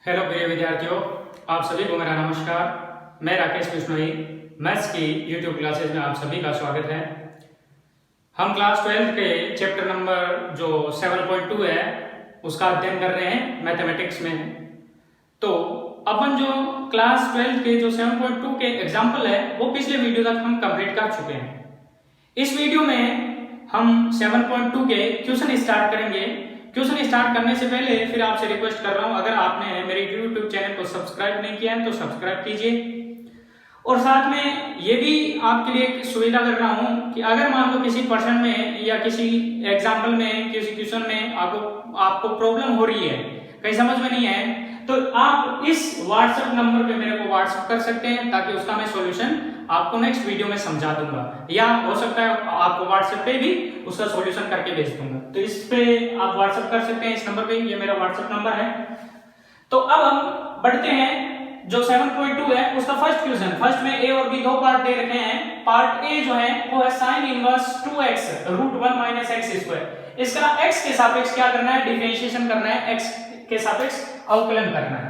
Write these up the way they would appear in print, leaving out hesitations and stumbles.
Hello प्रिय विद्यार्थियों, आप सभी को मेरा नमस्कार। मैं राकेश बिश्नोई, मैथ्स की यूट्यूब क्लासेस में आप सभी का स्वागत है। हम क्लास 12 के चैप्टर नंबर जो 7.2 है उसका अध्ययन कर रहे हैं मैथमेटिक्स में। तो अपन जो क्लास 12 के जो 7.2 के एग्जाम्पल है वो पिछले वीडियो तक हम कंप्लीट कर चुके हैं। इस वीडियो में हम 7.2 के क्वेश्चन स्टार्ट करेंगे। क्वेश्चन स्टार्ट करने से पहले फिर आपसे रिक्वेस्ट कर रहा हूं, अगर आपने मेरे YouTube चैनल को सब्सक्राइब नहीं किया है तो सब्सक्राइब कीजिए। और साथ में ये भी आपके लिए एक सुविधा कर रहा हूं कि अगर मान लो किसी पर्सन में या किसी एग्जाम्पल में किसी क्वेश्चन में आपको प्रॉब्लम हो रही है, कहीं समझ में नहीं है, तो आप इस व्हाट्सएप नंबर पे मेरे को व्हाट्सएप कर सकते हैं ताकि उसका मैं सॉल्यूशन आपको नेक्स्ट वीडियो में समझा दूंगा, या हो सकता है आपको व्हाट्सएप पे भी उसका सॉल्यूशन करके भेज दूंगा। तो इस पे आप व्हाट्सएप कर सकते हैं, इस नंबर पे, ये मेरा व्हाट्सएप नंबर है। तो अब हम बढ़ते हैं जो 7.2 है उसका फर्स्ट क्वेश्चन। फर्स्ट में ए और बी दो पार्ट दे रखे हैं। पार्ट ए जो है वो है sine inverse 2x root 1 minus x square. इसका x के सापेक्ष क्या करना है, डिफरेंशिएशन करना है, x के सापेक्ष अवकलन करना है।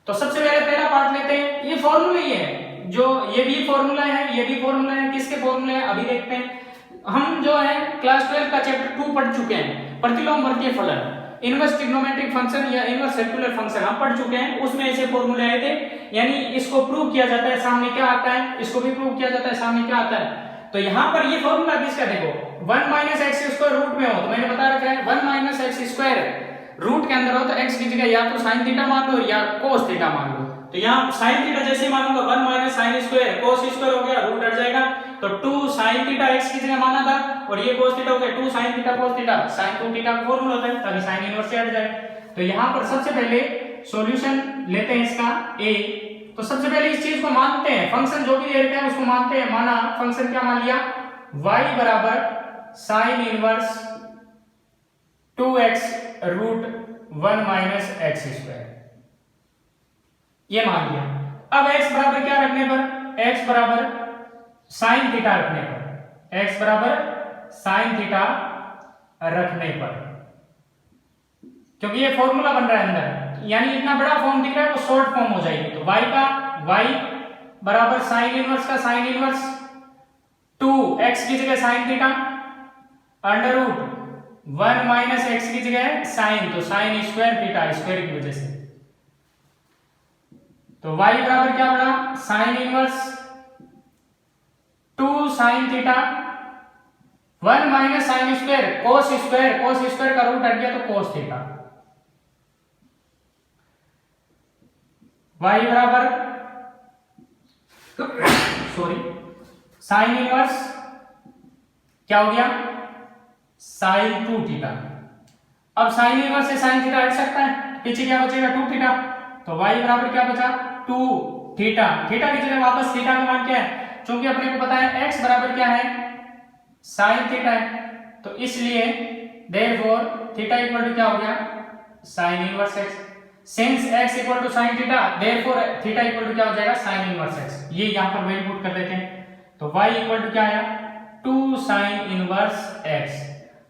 तो सबसे पहले पहला पार्ट लेते हैं। ये फॉर्मूला ही है, जो ये भी फॉर्मूला है, ये भी फॉर्मूला है। किसके फॉर्मूले हैं अभी देखते हैं। हम जो है क्लास 12 का चैप्टर 2 पढ़ चुके हैं, प्रतिलोम वर्गीय फलन, इनवर्स ट्रिग्नोमेट्रिक फंक्शन या इनवर्स सर्कुलर फंक्शन हम पढ़ चुके हैं। उसमें ऐसे फॉर्मूले आए थे, यानी इसको प्रूव किया जाता है सामने क्या आता है, इसको भी प्रूव किया जाता है सामने क्या आता है। तो यहाँ पर ये फॉर्मूला किसका, देखो 1 माइनस एक्स स्क्वायर रूट में हो तो मैंने बता रखा है 1 माइनस एक्स स्क्वायर रूट के अंदर हो तो x की जगह या तो sin थीटा मान लो या cos थीटा मान लो। तो यहाँ sin थीटा जैसे मानूंगा 1 minus sine square cos square हो गया, रूट हट जाएगा तो 2 sin थीटा x की जगह माना था और ये cos थीटा हो गया 2 sin theta cos theta. sin 2 theta का फॉर्मूला होता है ताकि sin इनवर्स से हट जाए। तो यहाँ पर सबसे पहले सॉल्यूशन लेते हैं इसका a। तो सबसे पहले इस चीज को मानते हैं, फंक्शन जो भी दे रखा है उसको मानते हैं। माना फंक्शन क्या मान लिया, y बराबर sin inverse 2x root 1 minus x square, ये मान लिया। अब x बराबर क्या रखने पर, x बराबर साइन थीटा रखने पर, x बराबर साइन थीटा रखने पर, क्योंकि ये फॉर्मूला बन रहा है अंदर, यानी इतना बड़ा फॉर्म दिख रहा है वो शॉर्ट फॉर्म हो जाएगी। तो y बराबर साइन इनवर्स का साइन इनवर्स 2x की जगह sine theta under root 1 minus x की जगह साइन, तो साइन स्क्वायर थीटा स्क्वायर की वजह से। तो y बराबर क्या बना, sine inverse 2 sine theta 1 minus sine square cos square का रूट हट गया तो cos थीटा। y बराबर साइन इनवर्स क्या हो गया, साइन 2 थीटा। अब साइन इनवर्स से साइन थीटा हट सकता है, पीछे क्या बचेगा 2 थीटा। तो y बराबर क्या बचा 2 थीटा। थीटा की जगह वापस थीटा का मान क्या है, क्योंकि अपने को पता है x बराबर क्या है साइन थीटा है, तो इसलिए देयरफॉर थीटा इक्वल टू क्या हो गया sine inverse x। Since x equal to sine theta therefore theta equal to क्या हो जाएगा साइन इनवर्स x। ये यहां पर वैल्यू पुट कर देते हैं। तो y इक्वल टू क्या आया 2 साइन इनवर्स x।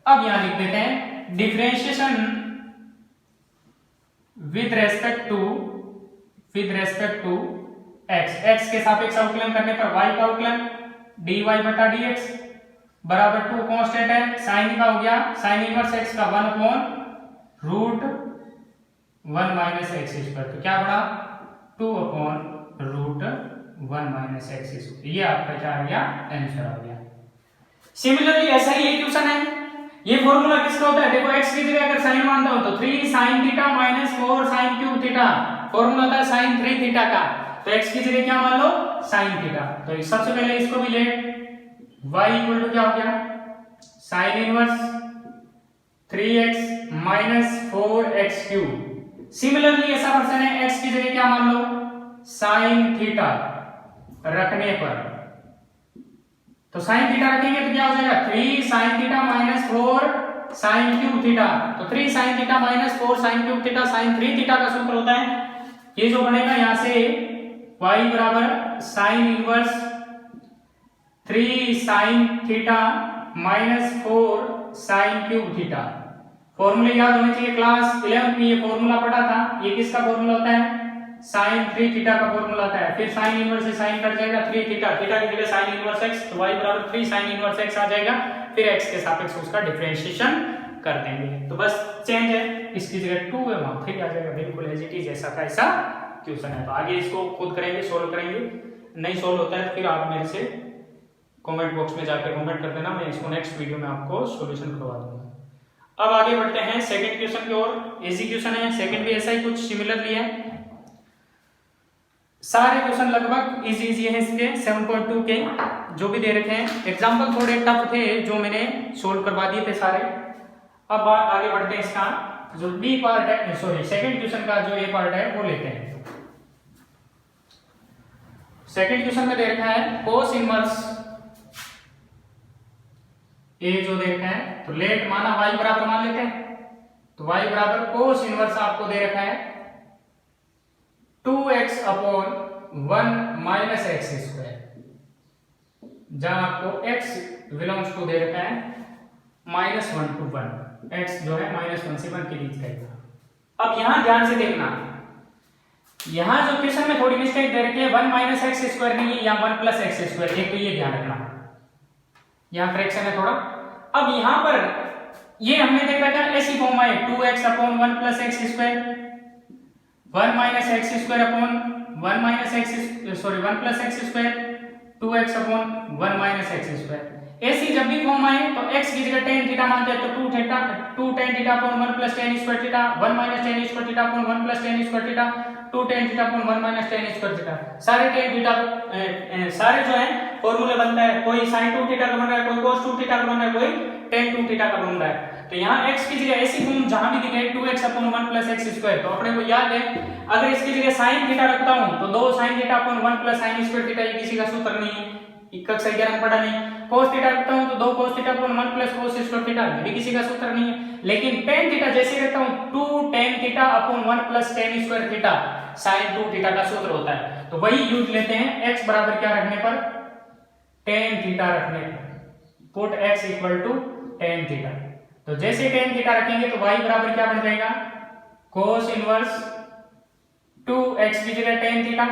अब यहां लिख देते हैं differentiation with respect to x के सापेक्ष अवकलन करने पर y का अवकलन dy बटा dx बराबर 2 कांस्टेंट है, sin का हो गया sin इनवर्स x का 1 upon root 1 minus x square. तो क्या बड़ा 2 upon root 1 minus x square. ये आपका क्या आ गया आंसर आ गया। सिमिलरली ऐसा ही एक क्वेश्चन है, ये फॉर्मूला किसका होता है, देखो x की जगह अगर sin मानता हूं तो 3 sin theta minus 4 sin cube theta, formula होता है sin 3 थीटा का। तो x की जगह क्या मान लो sin थीटा। तो सबसे पहले इसको भी ले, y इक्वल टू क्या हो गया sin inverse 3x minus 4x cube. Similarly ऐसा पर्सन है x की जगह क्या मान लो sin थीटा रखने पर, तो sin थीटा रखेंगे तो क्या हो जाएगा 3 sin theta minus 4 sin cube theta. तो 3 sin theta minus 4 sin cube theta sin 3 theta का सूत्र होता है। ये जो बनेगा यहां से y बराबर sin inverse 3 sin theta minus 4 sin cube theta फॉर्मूले याद होने चाहिए। क्लास 11th में ये फॉर्मूला पढ़ा था। ये किसका फॉर्मूला होता है? sin 3 थीटा का फॉर्मूला होता है। फिर sin इनवर्स से sin कट जाएगा 3 थीटा, थीटा की जगह sin इनवर्स x, तो y बराबर 3 sin इनवर्स x आ जाएगा। फिर x के सापेक्ष उसका डिफरेंशिएशन कर देंगे। तो बस चेंज है, इसकी जगह 2 है वहां 3 आ जाएगा। बिल्कुल एज इट इज ऐसा का ऐसा क्वेश्चन है। तो आगे इसको खुद करेंगे, सोल्व करेंगे। नहीं सोल्व होता है तो फिर आप मेरे से कमेंट बॉक्स में जाकर कमेंट कर देना, मैं इसको नेक्स्ट वीडियो में आपको सॉल्यूशन करवा दूंगा। अब आगे बढ़ते हैं सेकंड क्वेश्चन की ओर। इजी क्वेश्चन है, सेकंड भी ऐसा ही कुछ सिमिलरली है। सारे क्वेश्चन लगभग इजी है इसके 7.2 के जो भी दे रखे हैं। एग्जांपल थोड़े टफ थे जो मैंने सोल्व करवा दिए थे सारे। अब आगे बढ़ते हैं, इसका जो बी पार्ट है, सॉरी सेकंड क्वेश्चन का जो ए पार्ट है वो लेते हैं। सेकंड क्वेश्चन में दे रखा है कोस इनवर्स ए जो दे रखा है, तो लेट माना y बराबर मान लेते हैं। तो y बराबर कोस इनवर्स आपको दे रखा है 2x upon 1 minus x square, जहां आपको x बिलोंग्स टू दे रखा है -1 to 1, x जो है -1 से 1 के बीच का। अब यहां ध्यान से देखना, यहां जो क्वेश्चन में थोड़ी मिस्टेक दे रखी है 1 माइनस एक्स स्क्वायर नहीं है, यहाँ 1 प्लस एक्स स्क्वायर, एक तो ये ध्यान रखना, यहाँ करेक्शन है थोड़ा। अब यहां पर ये हमने देखा था ऐसी फॉर्म है 2x upon 1 plus x square, 1 minus x square upon 1 minus x, sorry 1 plus x square, 2x upon 1 minus x square. ऐसी जब भी फॉर्म आए तो x की जगह tan थीटा मानते हैं, तो 2 tan theta upon 1 plus tan square theta, 1 minus tan square theta upon 1 plus tan square theta, 2 tan theta upon 1 minus tan square theta. सारे tan थीटा सारे जो है फॉर्मूले बनता है, कोई sin 2 थीटा का बन रहा है, कोई cos 2 थीटा का बन रहा है, कोई tan 2 थीटा का बन रहा है। तो यहाँ x की जगह ऐसी फॉर्म जहां भी दिखे 2x upon 1 plus x square, तो अपने को याद है अगर इसकी जगह sin थीटा रखता हूं तो 2 sin theta upon 1 plus sin square theta, ये किसी का सूत्र नहीं है, कक्षा 11 में पढ़ा नहीं। cos थीटा रखता हूं तो 2 cos theta upon 1 plus cos square theta, ये भी किसी का सूत्र नहीं है। लेकिन tan थीटा जैसे रखता हूं 2 tan theta upon 1 plus tan square theta sin 2 theta का सूत्र होता है, तो वही यूज लेते हैं x बराबर क्या रखने पर, tan थीटा रखने पर, put x equal to tan theta. तो जैसे tan थीटा रखेंगे तो y बराबर क्या बन जाएगा, cos इनवर्स 2x की जगह tan theta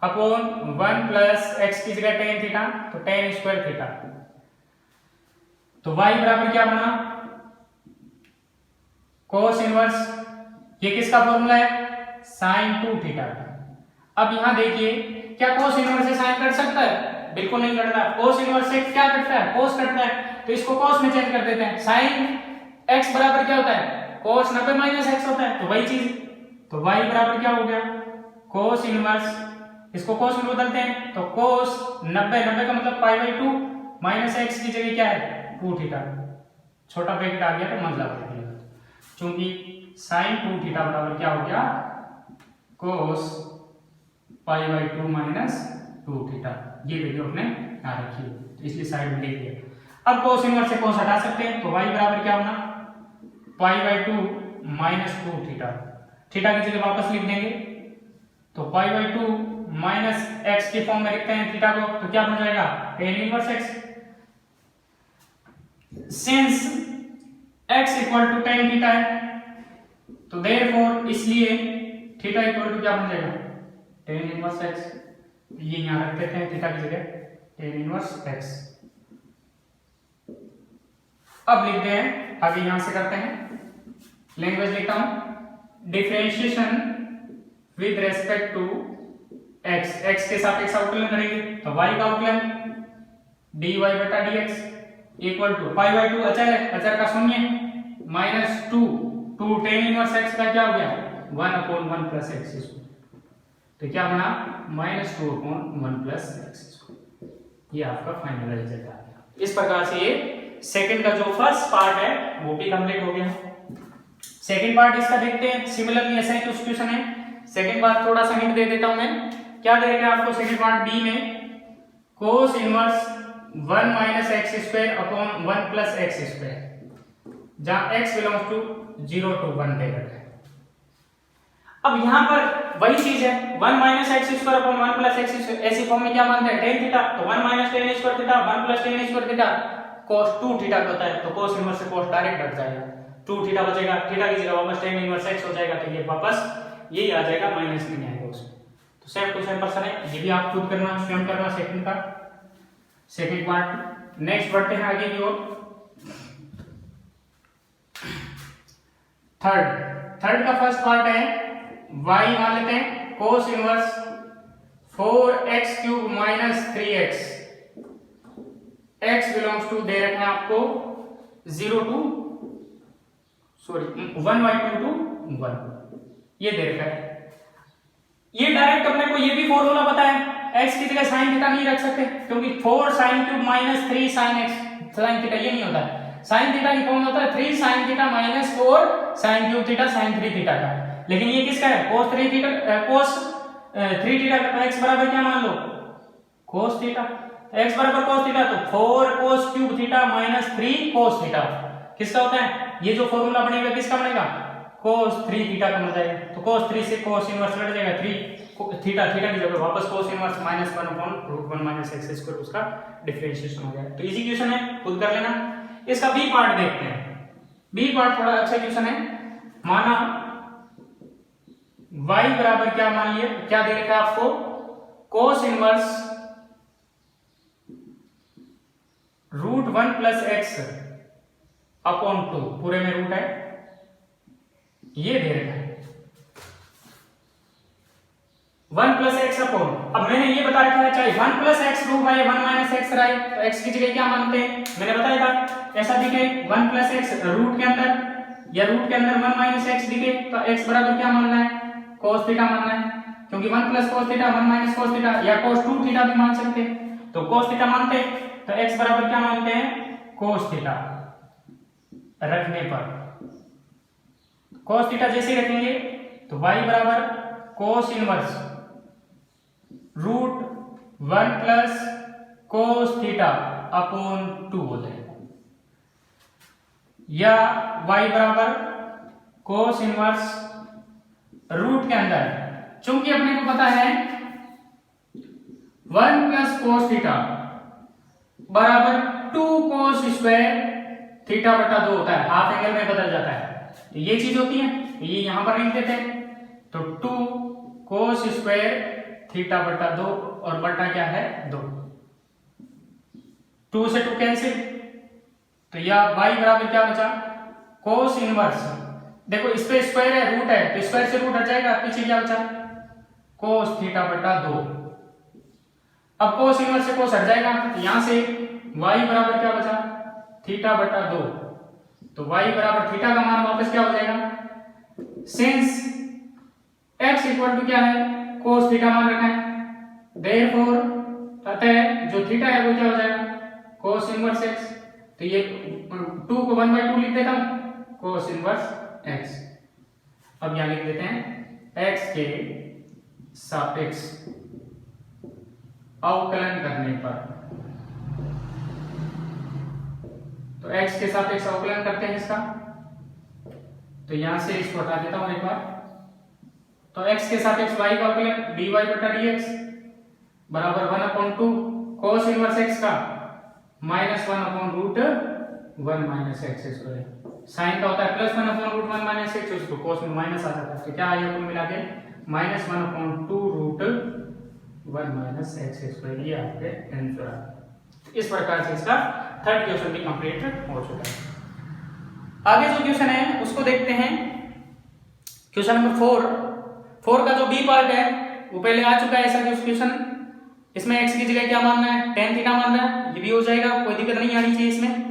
upon 1 plus x की जगह tan थीटा, तो tan स्क्वायर थीटा। तो y बराबर क्या बना, cos इनवर्स, ये किसका फॉर्मूला है, sin 2 थीटा। अब यहां देखिए क्या cos इनवर्स से sin कट सकता है, बिल्कुल नहीं कटता। cos इनवर्स से क्या कटता है, cos कटता है, तो इसको cos में चेंज कर देते हैं। sin x बराबर क्या होता है, cos 90 माइनस x होता है, तो वही चीज, तो y बराबर क्या हो गया, cos इनवर्स, इसको cos में बदलते हैं तो cos 90 का मतलब π/2 माइनस x की जगह क्या है 2 थीटा, छोटा ब्रैकेट आ गया तो मतलब लग गया, क्योंकि sin 2 थीटा बराबर क्या हो गया, cos π/2 माइनस 2 थीटा। ये वैल्यू अपने यहाँ रखी है, तो इसलिए साइड में लिख दिया। अब cos इनवर्स से cos हटा सकते हैं, तो y बराबर क्या होना, π/2 माइनस 2 थीटा, थीटा की जगह वापस लिख देंगे, तो π/2 माइनस x की फॉर्म में लिखते हैं थीटा को, तो क्या बन जाएगा tan inverse x। Since x equal to tan theta है, तो देयरफॉर इसलिए थीटा इक्वल टू क्या बन जाएगा, tan इनवर्स x। ये यहां रख देते हैं थीटा की जगह tan इनवर्स x। अब लिखते हैं, आगे यहां से करते हैं, लैंग्वेज लिखता हूं, differentiation with respect to x, x के सापेक्ष अवकलन करेंगे तो y का अवकलन dy बटा dx इक्वल टू π/2 अचर है, अचर का शून्य माइनस 2 tan इनवर्स x का क्या हो गया 1 अपॉन 1 प्लस x स्क्वायर, तो क्या बना -2 अपॉन 1 प्लस x स्क्वायर। ये आपका फाइनल रिजल्ट आ गया। इस प्रकार से ये सेकंड का जो फर्स्ट पार्ट है वो भी कंप्लीट हो गया। सेकंड पार्ट इसका देखते हैं, सिमिलरली ऐसा ही कुछ क्वेश्चन है। सेकंड पार्ट थोड़ा सा हिंट दे देता हूं मैं, क्या दे रखा है आपको सेकंड पार्ट बी में, cos inverse 1 minus x square upon 1 plus x square, जहां x बिलोंग्स टू 0 to 1 दे रखा है। अब यहां पर वही चीज है, 1 minus x square upon 1 plus x square, ऐसी फॉर्म में क्या मानते हैं tan थीटा, तो 1 minus tan square theta 1 plus tan square theta cos 2 theta होता है, तो cos इनवर्स से cos डायरेक्ट हट जाएगा, 2 थीटा बचेगा, थीटा की जगह वापस tan इनवर्स x हो जाएगा, तो ये वापस यही आ जाएगा, माइनस नहीं आएगा उसमें। तो सेम टू सेम पर्सन है, ये भी आप खुद करना, स्वयं करना सेकंड का सेकंड पार्ट। नेक्स्ट बढ़ते हैं आगे की ओर। थर्ड का फर्स्ट पार्ट है y मान लेते हैं cos inverse 4x cube minus 3x, x belongs to दे रखे हैं आपको 1/2 to 1, ये दे रखा है। ये डायरेक्ट अपने को ये भी फॉर्मूला पता है, x की जगह sin थीटा नहीं रख सकते क्योंकि 4 sin cube minus 3 sin x, sin theta ये नहीं होता है, sin थीटा की फॉर्म होता है 3 sin theta minus 4 sin cube theta sin 3 theta का। लेकिन ये किसका है, cos 3 थीटा, cos 3 थीटा का x बराबर क्या मान लो, cos थीटा, x बराबर cos थीटा, तो 4 cos cube theta minus 3 cos theta किसका होता है, ये जो फॉर्मूला बनेगा किसका बनेगा, cos 3 थीटा का बन जाएगा। तो cos 3 से cos इनवर्स कट जाएगा, 3 थीटा थीटा की जगह वापस cos inverse minus 1/√1 minus x square, उसका डिफरेंशिएशन हो जाएगा। तो इजी क्वेश्चन है, खुद कर लेना। इसका बी पार्ट देखते हैं। बी पार्ट थोड़ा अच्छा क्वेश्चन है। माना y बराबर क्या मान लिया, क्या दे रखा है आपको, cos inverse √1 plus x upon 2, पूरे में रूट है, ये दे रखा है 1 प्लस एक्स अपॉन, अब मैंने ये बता रखा है चाहे 1 plus x root by 1 minus x रहे, तो एक्स की जगह क्या मानते हैं, मैंने बताया था ऐसा दिखे 1 प्लस एक्स रूट के अंदर या रूट के अंदर 1 माइनस एक्स दिखे, तो एक्स बराबर क्या मानना है, cos थीटा मानना है, क्योंकि 1 plus cos theta 1 minus cos theta या cos 2 थीटा भी मान सकते हैं। तो cos थीटा मानते तो एक्स बराबर क्या मानते हैं, cos थीटा रखने पर, cos थीटा जैसे ही रखेंगे तो y बराबर cos inverse √1 plus cos theta upon 2 हो जाएगा, या y बराबर cos इनवर्स रूट के अंदर, चूंकि अपने को पता है 1 प्लस cos थीटा बराबर 2 cos स्क्वायर थीटा बटा 2 होता है, हाफ एंगल में बदल जाता है, तो ये चीज होती है, तो ये यहां पर लिख देते हैं, तो 2 cos स्क्वायर थीटा बटा 2 और बटा क्या है 2, 2 से 2 कैंसिल, तो या y बराबर क्या बचा, cos इनवर्स, देखो इस पे स्क्वायर है रूट है तो स्क्वायर से रूट हट जाएगा, पीछे क्या बचा cos थीटा बटा 2, अब cos इनवर्स से cos हट जाएगा, यहां से y बराबर क्या बचा थीटा बटा 2, तो y बराबर थीटा का मान वापस क्या हो जाएगा, सिंस x इक्वल टू क्या है cos थीटा मान रखा है, देयरफॉर अतः जो थीटा है वो क्या हो जाएगा cos इनवर्स x, तो ये 2 को 1/2 लिख देता हूं, cos इनवर्स x। अब यहां लिख देते हैं x के सापेक्ष अवकलन करने पर, तो x के सापेक्ष अवकलन करते हैं इसका, तो यहां से इसको हटा देता हूं एक बार, तो x के सापेक्ष y का अवकलन dy बटा dx बराबर 1/2 cos इनवर्स x का minus 1/√1 minus x square, sine का होता है प्लस 1/√1 माइनस एक्स, उसको cos में माइनस आ जाता है, तो क्या आएगा कुल मिला के माइनस 1/2√1 माइनस एक्स स्क्वायर, ये आपके आंसर है। इस प्रकार से इसका थर्ड क्वेश्चन भी कंप्लीट हो चुका है। आगे जो क्वेश्चन है उसको देखते हैं, क्वेश्चन नंबर 4 का जो बी पार्ट है वो पहले आ चुका है ऐसा क्वेश्चन, इसमें x की जगह क्या मानना है, tan थीटा मानना है, ये भी हो जाएगा, कोई दिक्कत नहीं आनी चाहिए इसमें,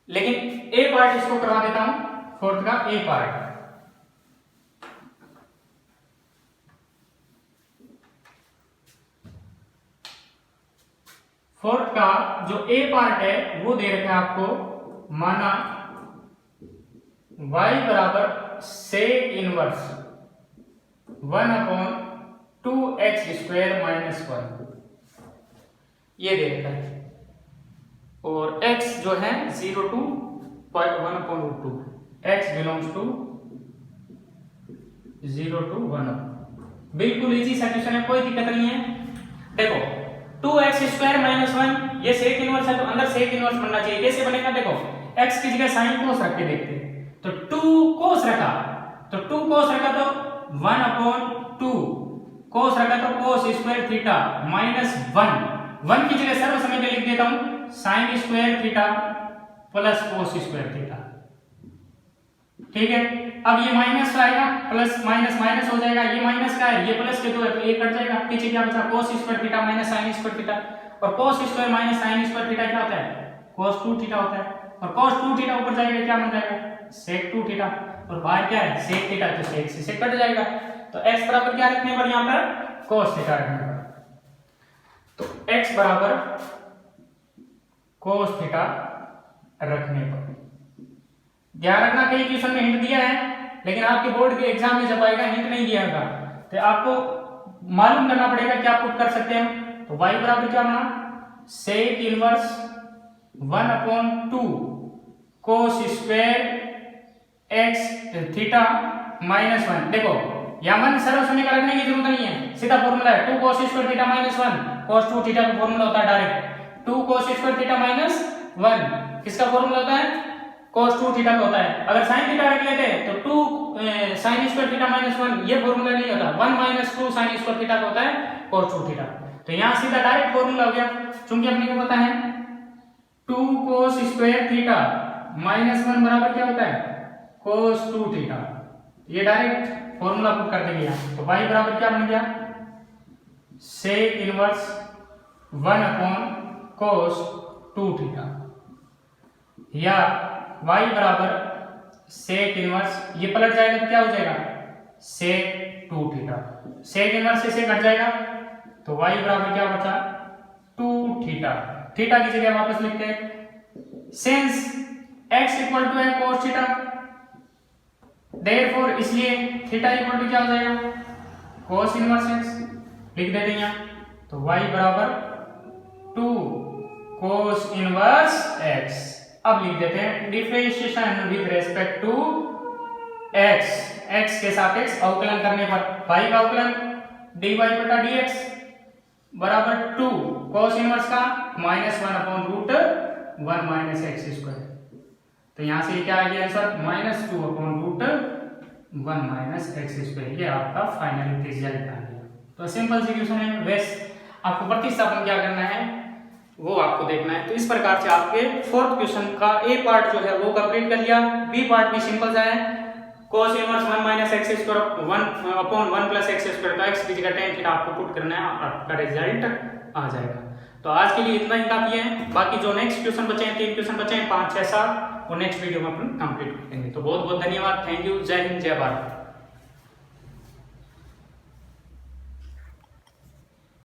लेकिन ए पार्ट इसको करवा देता हूं, फोर्थ का ए पार्ट। फोर्थ का जो ए पार्ट है वो दे रखा है आपको, माना y बराबर sec inverse 1/2x square minus 1, ये दे रखा है, और x जो है 0 to 1/2, x belongs to 0 to 1, बिल्कुल इजी सा क्वेश्चन है, कोई दिक्कत नहीं है। देखो 2x स्क्वायर माइनस 1 ये सेक इनवर्स है, तो अंदर सेक इनवर्स बनना चाहिए, कैसे बनेगा, देखो x की जगह साइन कोस रख के देखते हैं, तो 2 कोस रखा, तो 2 कोस रखा तो 1/2 कोस रखा तो कोस स्क्वायर थीटा माइनस 1 की जगह सर्व समय के लिख देता हूं sign square theta plus cos square theta. ठीक है, अब ये माइनस आएगा, प्लस माइनस माइनस हो जाएगा, ये माइनस का है, ये प्लस के 2 है, तो ये कट जाएगा, पीछे क्या बचा cos square theta minus sine square theta, और cos square minus sine square theta क्या होता है कोस 2 थीटा होता है, और कोस 2 थीटा ऊपर जाएगा क्या बन जाएगा सेक 2 थीटा, और बाहर क्या है सेक थीटा, तो सेक से कट जाएगा, तो x बराबर क्या रखने पर यहां पर कोस थीटा रखने पर, तो x बराबर कोस थीटा रखने पर। ध्यान रखना कई क्वेश्चन में हिंट दिया है, लेकिन आपके बोर्ड के एग्जाम में जब आएगा हिंट नहीं दिया होगा, तो आपको मालूम करना पड़ेगा क्या पुट कर सकते हैं। तो y बराबर क्या बना sec inverse 1/2 cos square x theta minus 1। देखो यहां 1 सर्व समय का रखने की जरूरत नहीं है, सीधा फॉर्मूला है 2 कोस स्क्वायर थीटा माइनस 1, कोस 2 थीटा का फॉर्मूला होता है डायरेक्ट 2 कोस स्क्वायर थीटा माइनस 1, किसका फॉर्मूला होता है cos 2 थीटा का होता है। अगर sin थीटा रख लेते हैं तो 2 sin स्क्वायर थीटा माइनस 1 ये फॉर्मूला नहीं होता, 1 माइनस 2 sin स्क्वायर थीटा का होता है cos 2 थीटा। तो यहां सीधा डायरेक्ट फॉर्मूला हो गया, क्योंकि अपने को पता है 2 cos स्क्वायर थीटा माइनस 1 बराबर क्या होता है cos 2 थीटा, ये डायरेक्ट फॉर्मूला पुट कर देंगे यहां। तो y बराबर क्या बन गया सेक इनवर्स 1/cos 2 थीटा, या y बराबर सेक इनवर्स, ये पलट जाएगा तो क्या हो जाएगा सेक 2 थीटा, सेक इनवर्स से कट जाएगा, तो y बराबर क्या बचा 2 थीटा, थीटा की जगह वापस लिखते हैं सिंस x इक्वल टू है cos थीटा, देयरफॉर इसलिए थीटा इक्वल टू क्या हो जाएगा cos इनवर्स x, लिख देते हैं यहां, तो y बराबर 2 cos इनवर्स x। अब लिख देते हैं differentiation with respect to x, x के सापेक्ष अवकलन करने पर y का अवकलन dy बटा dx बराबर 2 cos इनवर्स का -1/√1 माइनस x स्क्वायर, तो यहां से क्या आ गया आंसर -2/√1 माइनस x स्क्वायर, ये आपका फाइनल रिजल्ट आ गया। तो सिंपल सी क्वेश्चन है, वैसे आपको प्रतिस्थापन क्या करना है वो आपको देखना है। तो इस प्रकार से आपके 4th क्वेश्चन का ए पार्ट जो है वो कंप्लीट कर लिया, बी पार्ट भी सिंपल सा है cos inverse 1 minus x square 1/1 plus x square, तो x की जगह tan थीटा आपको पुट करना है, आपका रिजल्ट आ जाएगा। तो आज के लिए इतना ही काफी है, बाकी जो नेक्स्ट क्वेश्चन बचे हैं 3 क्वेश्चन बचे हैं 5 6 7 वो नेक्स्ट वीडियो में अपन कंप्लीट करेंगे। तो बहुत बहुत धन्यवाद, थैंक यू, जय हिंद जय भारत।